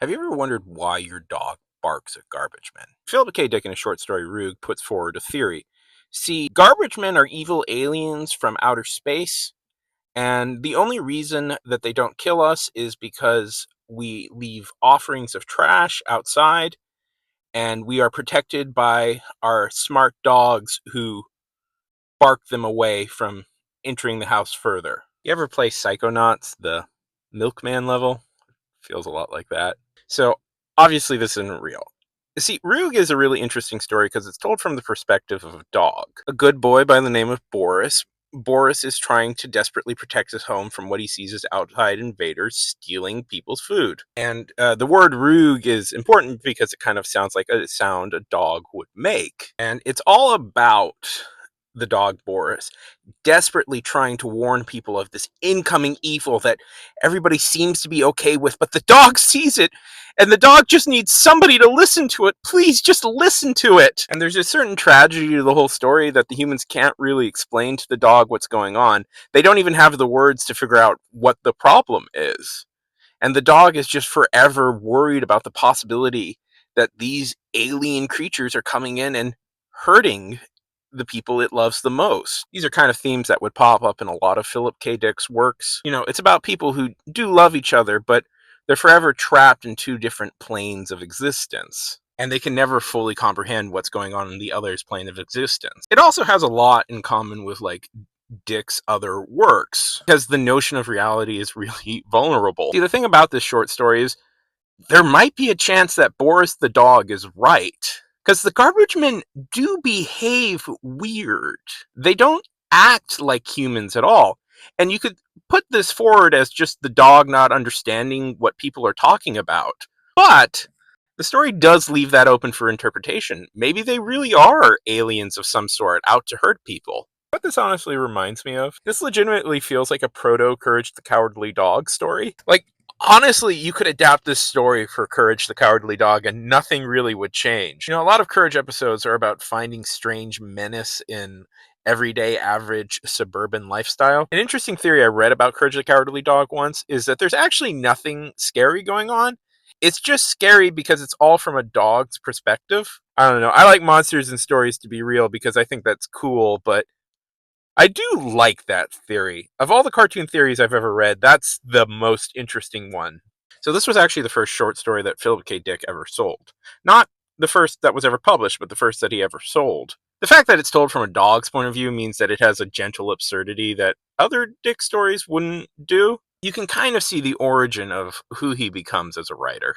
Have you ever wondered why your dog barks at garbage men? Philip K. Dick in his short story Roog puts forward a theory. See, garbage men are evil aliens from outer space, and the only reason that they don't kill us is because we leave offerings of trash outside, and we are protected by our smart dogs who bark them away from entering the house further. You ever play Psychonauts, the milkman level? Feels a lot like that. So obviously this isn't real. See, Roog is a really interesting story because it's told from the perspective of a dog. A good boy by the name of Boris. Boris is trying to desperately protect his home from what he sees as outside invaders stealing people's food. And the word Roog is important because it kind of sounds like a sound a dog would make. And it's all about the dog Boris desperately trying to warn people of this incoming evil that everybody seems to be okay with, but the dog sees it, and the dog just needs somebody to listen to it. Please, just listen to it. And there's a certain tragedy to the whole story that the humans can't really explain to the dog what's going on. They don't even have the words to figure out what the problem is. And the dog is just forever worried about the possibility that these alien creatures are coming in and hurting the people it loves the most. These are kind of themes that would pop up in a lot of Philip K. Dick's works. You know, it's about people who do love each other, but they're forever trapped in two different planes of existence, and they can never fully comprehend what's going on in the other's plane of existence. It also has a lot in common with, like, Dick's other works, because the notion of reality is really vulnerable. See, the thing about this short story is there might be a chance that Boris the dog is right. Because the garbage men do behave weird. They don't act like humans at all. And you could put this forward as just the dog not understanding what people are talking about. But the story does leave that open for interpretation. Maybe they really are aliens of some sort out to hurt people. What this honestly reminds me of, this legitimately feels like a proto-Courage the Cowardly Dog story. Like, honestly, you could adapt this story for Courage the Cowardly Dog and nothing really would change. You know, a lot of Courage episodes are about finding strange menace in everyday average suburban lifestyle. An interesting theory I read about Courage the Cowardly Dog once is that there's actually nothing scary going on. It's just scary because it's all from a dog's perspective. I don't know. I like monsters and stories to be real because I think that's cool, but I do like that theory. Of all the cartoon theories I've ever read, that's the most interesting one. So this was actually the first short story that Philip K. Dick ever sold. Not the first that was ever published, but the first that he ever sold. The fact that it's told from a dog's point of view means that it has a gentle absurdity that other Dick stories wouldn't do. You can kind of see the origin of who he becomes as a writer.